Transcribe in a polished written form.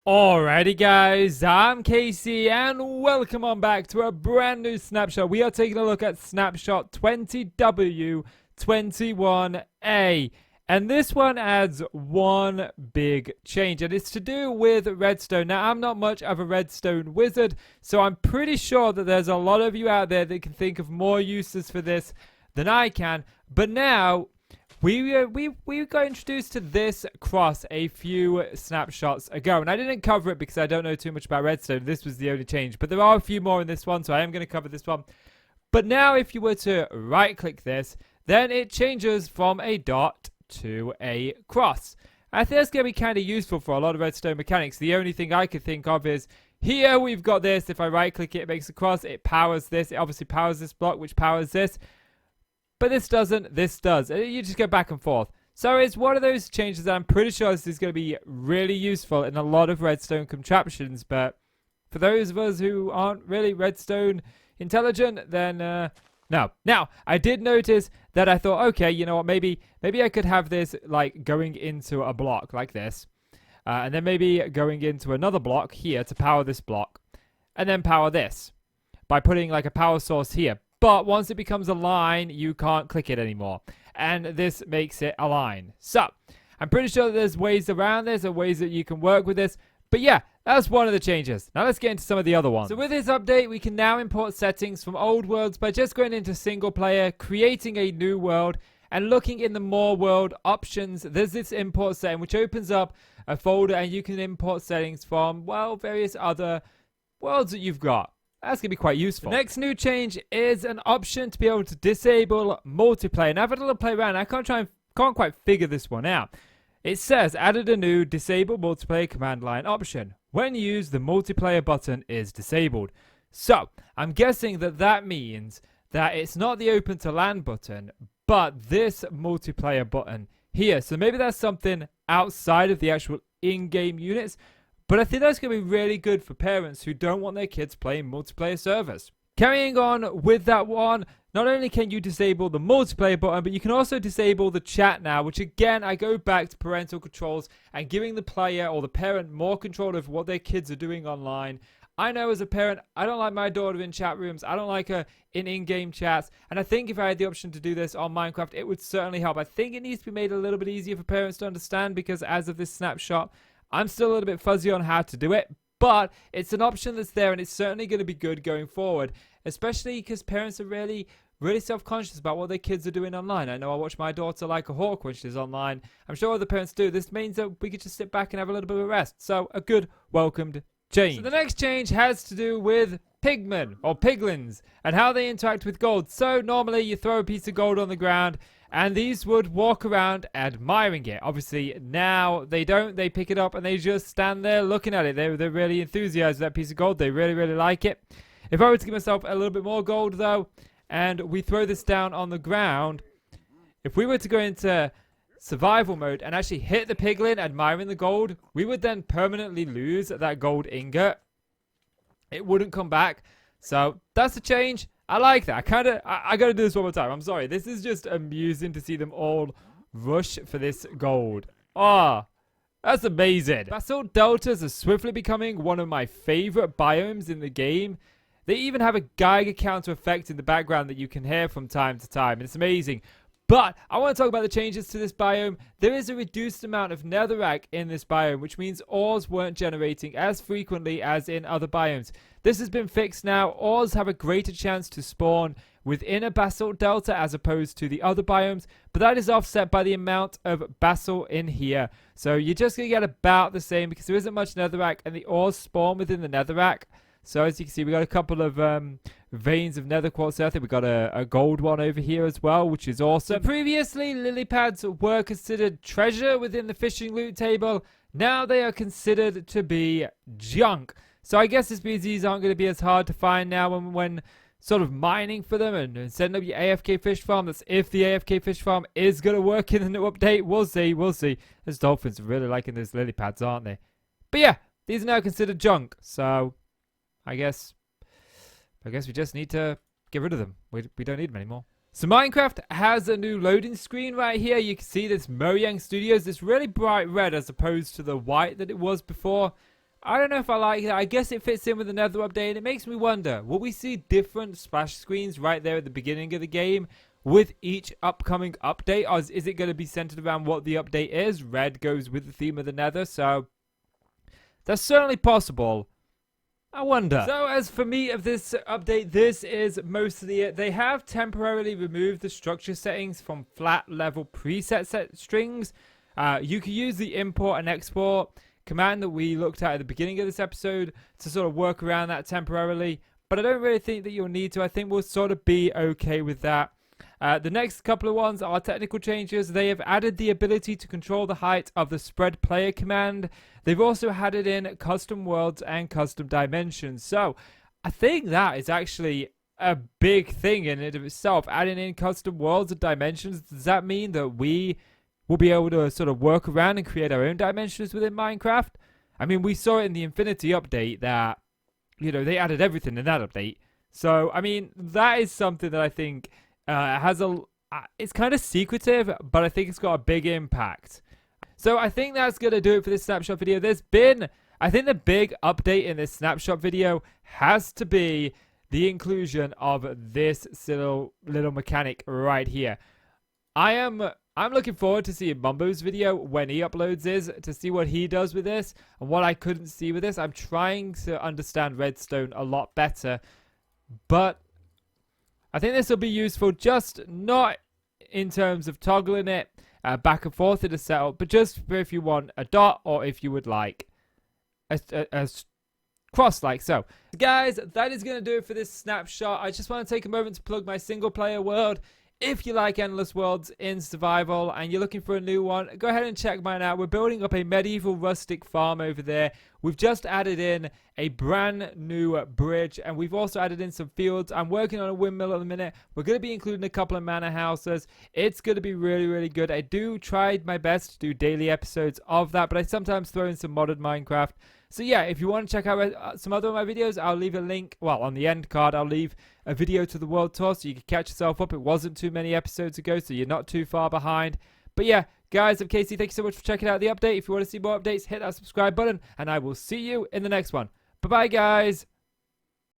Alrighty guys, I'm Casey and welcome on back to a brand new snapshot. We are taking a look at Snapshot 20W21A. And this one adds one big change, and it's to do with Redstone. Now, I'm not much of a Redstone wizard, so I'm pretty sure that there's a lot of you out there that can think of more uses for this than I can. But now, we got introduced to this cross a few snapshots ago, and I didn't cover it because I don't know too much about Redstone. This was the only change, but there are a few more in this one, so I am going to cover this one. But now if you were to right-click this, then it changes from a dot to a cross. I think that's going to be kind of useful for a lot of Redstone mechanics. The only thing I could think of is here we've got this. If I right-click it, it makes a cross. It powers this. It obviously powers this block, which powers this. But this doesn't, this does. You just go back and forth. So it's one of those changes that I'm pretty sure this is going to be really useful in a lot of Redstone contraptions. But for those of us who aren't really Redstone intelligent, then no. Now, I did notice that I thought, okay, you know what, maybe I could have this like going into a block like this. And then maybe going into another block here to power this block. And then power this by putting like a power source here. But once it becomes a line, you can't click it anymore. And this makes it a line. So, I'm pretty sure that there's ways around this or ways that you can work with this. But yeah, that's one of the changes. Now let's get into some of the other ones. So with this update, we can now import settings from old worlds by just going into single player, creating a new world, and looking in the more world options. There's this import setting which opens up a folder and you can import settings from, well, various other worlds that you've got. That's going to be quite useful. The next new change is an option to be able to disable multiplayer. And I've had a little play around. I can't quite figure this one out. It says, added a new disable multiplayer command line option. When used, the multiplayer button is disabled. So, I'm guessing that that means that it's not the open to LAN button, but this multiplayer button here. So maybe that's something outside of the actual in-game units. But I think that's going to be really good for parents who don't want their kids playing multiplayer servers. Carrying on with that one, not only can you disable the multiplayer button, but you can also disable the chat now, which again, I go back to parental controls and giving the player or the parent more control of what their kids are doing online. I know as a parent, I don't like my daughter in chat rooms. I don't like her in in-game chats. And I think if I had the option to do this on Minecraft, it would certainly help. I think it needs to be made a little bit easier for parents to understand because as of this snapshot, I'm still a little bit fuzzy on how to do it, but it's an option that's there and it's certainly going to be good going forward, especially because parents are really self-conscious about what their kids are doing online. I know I watch my daughter like a hawk when she's online. I'm sure other parents do. This means that we could just sit back and have a little bit of a rest. So a good welcomed change. So the next change has to do with pigmen or piglins and how they interact with gold. So normally you throw a piece of gold on the ground and these would walk around admiring it. Obviously, now they don't. They pick it up and they just stand there looking at it. They're really enthusiastic with that piece of gold. They really like it. If I were to give myself a little bit more gold, though, and we throw this down on the ground, if we were to go into survival mode and actually hit the piglin admiring the gold, we would then permanently lose that gold ingot. It wouldn't come back. So that's a change. I like that. I gotta do this one more time. I'm sorry. This is just amusing to see them all rush for this gold. Ah, that's amazing. Basalt Deltas are swiftly becoming one of my favorite biomes in the game. They even have a Geiger counter effect in the background that you can hear from time to time. And it's amazing. But I want to talk about the changes to this biome. There is a reduced amount of netherrack in this biome, which means ores weren't generating as frequently as in other biomes. This has been fixed now. Ores have a greater chance to spawn within a basalt delta as opposed to the other biomes, but that is offset by the amount of basalt in here. So you're just going to get about the same because there isn't much netherrack and the ores spawn within the netherrack. So as you can see, we got a couple of veins of nether quartz. I think we got a gold one over here as well, which is awesome. So previously, lily pads were considered treasure within the fishing loot table. Now they are considered to be junk. So I guess this means these aren't going to be as hard to find now when sort of mining for them and setting up your AFK fish farm. That's if the AFK fish farm is going to work in the new update. We'll see. Those dolphins are really liking those lily pads, aren't they? But yeah, these are now considered junk. So I guess we just need to get rid of them. We don't need them anymore. So Minecraft has a new loading screen right here. You can see this Mojang Studios, this really bright red as opposed to the white that it was before. I don't know if I like that. I guess it fits in with the Nether update, and it makes me wonder, will we see different splash screens right there at the beginning of the game with each upcoming update, or is it going to be centered around what the update is? Red goes with the theme of the Nether, so that's certainly possible. I wonder. So as for me of this update, this is mostly it. They have temporarily removed the structure settings from flat level preset set strings. You can use the import and export command that we looked at the beginning of this episode to sort of work around that temporarily, but I don't really think that you'll need to. I think we'll sort of be okay with that. The next couple of ones are technical changes. They have added the ability to control the height of the spread player command. They've also added in custom worlds and custom dimensions. So I think that is actually a big thing in and of itself. Adding in custom worlds and dimensions, does that mean that we will be able to sort of work around and create our own dimensions within Minecraft? I mean, we saw it in the Infinity update that, you know, they added everything in that update. So, I mean, that is something that I think it's kind of secretive, but I think it's got a big impact. So I think that's going to do it for this snapshot video. I think the big update in this snapshot video has to be the inclusion of this little mechanic right here. I'm looking forward to seeing Mumbo's video when he uploads his, to see what he does with this and what I couldn't see with this. I'm trying to understand Redstone a lot better, but I think this will be useful, just not in terms of toggling it back and forth in a setup, but just for if you want a dot or if you would like a cross like so. Guys, that is going to do it for this snapshot. I just want to take a moment to plug my single player world. If you like endless worlds in survival and you're looking for a new one, go ahead and check mine out. We're building up a medieval rustic farm over there. We've just added in a brand new bridge, and we've also added in some fields. I'm working on a windmill at the minute. We're going to be including a couple of manor houses. It's going to be really, really good. I do try my best to do daily episodes of that, but I sometimes throw in some modded Minecraft. So yeah, if you want to check out some other of my videos, I'll leave a link. Well, on the end card, I'll leave a video to the world tour so you can catch yourself up. It wasn't too many episodes ago, so you're not too far behind. But yeah, guys, I'm Casey. Thank you so much for checking out the update. If you want to see more updates, hit that subscribe button, and I will see you in the next one. Bye-bye, guys.